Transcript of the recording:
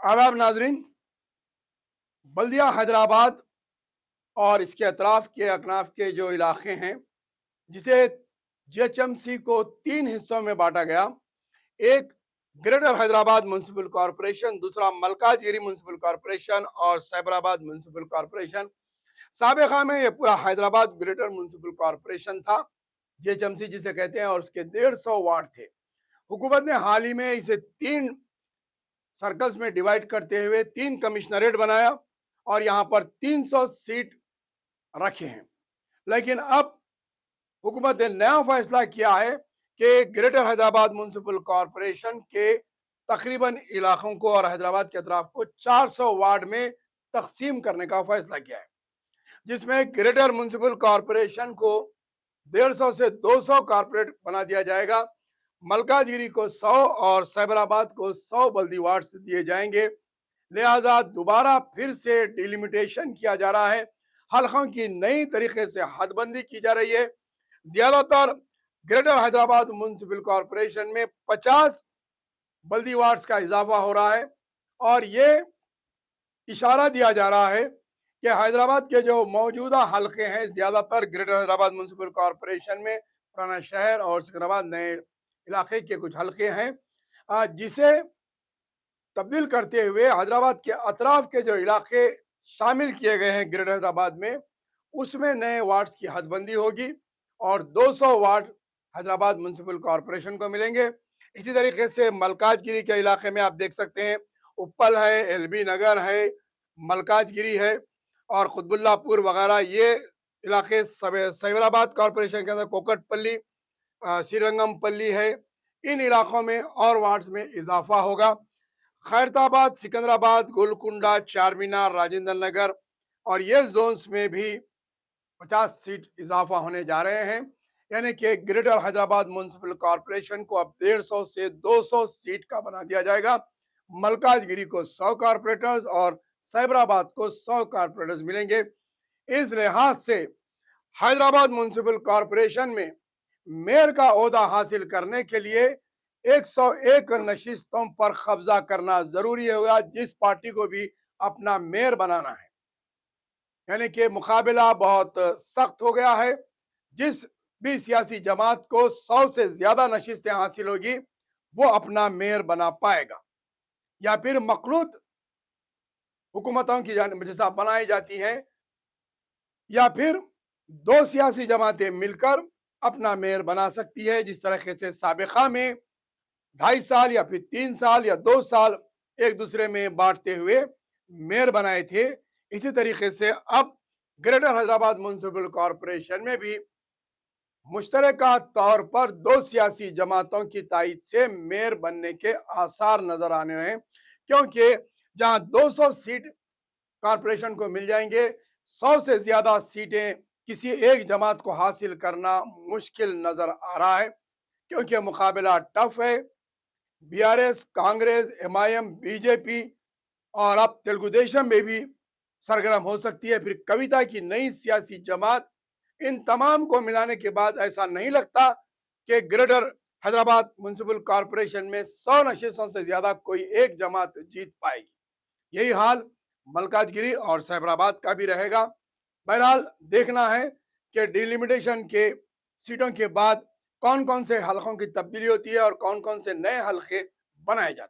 आदाब नाजरीन। बल्दिया हैदराबाद और इसके अतराफ के अकनाफ के जो इलाके हैं, जिसे जीएचएमसी को 3 हिस्सों में बांटा गया। एक ग्रेटर हैदराबाद म्यूनसिपल कॉरपोरेशन, दूसरा मलकाजगिरी म्यूनसिपल कॉरपोरेशन और साइबराबाद म्यूनसिपल कॉरपोरेशन। साबिका में ये पूरा हैदराबाद ग्रेटर म्यूनसिपल कॉरपोरेशन था, जीएचएमसी जिसे कहते हैं, और उसके 150 वार्ड थे। हुकूमत ने हाल ही में इसे 3 सर्कल्स में डिवाइड करते हुए 3 कमिश्नरेट बनाया और यहाँ पर 300 सीट रखे हैं। लेकिन अब हुकूमत ने नया फैसला किया है कि ग्रेटर हैदराबाद म्यूनसिपल कॉरपोरेशन के तकरीबन इलाकों को और हैदराबाद के अतराफ को 400 वार्ड में तकसीम करने का फैसला किया है, जिसमें ग्रेटर म्यूनसिपल कॉरपोरेशन को 150 से 200 कॉरपोरेट बना दिया जाएगा। मलकाजगिरी को 100 और साइबराबाद को 100 बल्दी वार्ड दिए जाएंगे। लिहाजा दोबारा फिर से डिलिमिटेशन किया जा रहा है, हलकों की नई तरीके से हदबंदी की जा रही है। ज्यादातर ग्रेटर हैदराबाद म्यूनसिपल कॉरपोरेशन में 50 बल्दी वार्ड्स का इजाफा हो रहा है और ये इशारा दिया जा रहा है कि हैदराबाद के जो मौजूदा हलके हैं, ज्यादातर ग्रेटर हैदराबाद म्यूनसिपल कॉरपोरेशन में पुराना शहर और सिकंदराबाद नए इलाके के कुछ हलके हैं, जिसे तब्दील करते हुए हैदराबाद के अतराफ के जो इलाके शामिल किए गए हैं ग्रेटर हैदराबाद में, उसमें नए वार्ड्स की हदबंदी होगी और 200 वार्ड हैदराबाद म्यूनसिपल कॉरपोरेशन को मिलेंगे। इसी तरीके से मलकाजगिरी के इलाके में आप देख सकते हैं, उप्पल है, एलबी नगर है, मलकाजगिरी है और खुतबुल्लापुर वगैरह, ये इलाके साइबराबाद कॉरपोरेशन के अंदर कोकटपल्ली, श्रीरंगमपल्ली है। इन इलाकों में और वार्ड्स में इजाफा होगा। खैरताबाद, सिकंदराबाद, गोलकुंडा, चारमीनार, राजेंद्र नगर और ये जोन्स में भी 50 सीट इजाफा होने जा रहे हैं। यानी कि ग्रेटर हैदराबाद म्यूनसिपल कॉरपोरेशन को अब 150 से 200 सीट का बना दिया जाएगा। मलकाजगिरी को 100 कॉरपोरेटर्स और साइबराबाद को 100 कॉरपोरेटर्स मिलेंगे। इस लिहाज से हैदराबाद म्यूनसिपल कॉरपोरेशन में मेयर का ओहदा हासिल करने के लिए 101 नशिस्तों पर कब्जा करना जरूरी होगा, जिस पार्टी को भी अपना मेयर बनाना है। यानी कि मुकाबला बहुत सख्त हो गया है। जिस भी सियासी जमात को 100 से ज्यादा नशिस्तें हासिल होगी, वो अपना मेयर बना पाएगा, या फिर मखलूत हुकूमतों की जानिब जैसा बनाई जाती हैं, या फिर 2 सियासी जमातें मिलकर अपना मेयर बना सकती है। जिस तरीके से साबिका में 2.5 साल या फिर 3 साल या 2 साल एक दूसरे में बांटते हुए मेयर बनाए थे, इसी तरीके से अब ग्रेटर हैदराबाद म्यूनसिपल कॉरपोरेशन में भी मुश्तरका तौर पर 2 सियासी जमातों की तायद से मेयर बनने के आसार नजर आने हैं, क्योंकि जहां 200 सीट कॉरपोरेशन को मिल जाएंगे, 100 से ज्यादा सीटें किसी एक जमात को हासिल करना मुश्किल नजर आ रहा है, क्योंकि मुकाबला टफ है। बीआरएस, कांग्रेस, एमआईएम, बीजेपी और अब तेलुगु देशम में भी सरगर्म हो सकती है, फिर कविता की नई सियासी जमात। इन तमाम को मिलाने के बाद ऐसा नहीं लगता कि ग्रेटर हैदराबाद म्यूनसिपल कॉरपोरेशन में 100 नशिस्तों से ज्यादा कोई एक जमात जीत पाएगी। यही हाल मलकाजगिरी और साइबराबाद का भी रहेगा। बहरहाल देखना है कि डिलिमिटेशन के सीटों के बाद कौन कौन से हलकों की तब्दीली होती है और कौन कौन से नए हलके बनाए जाते हैं।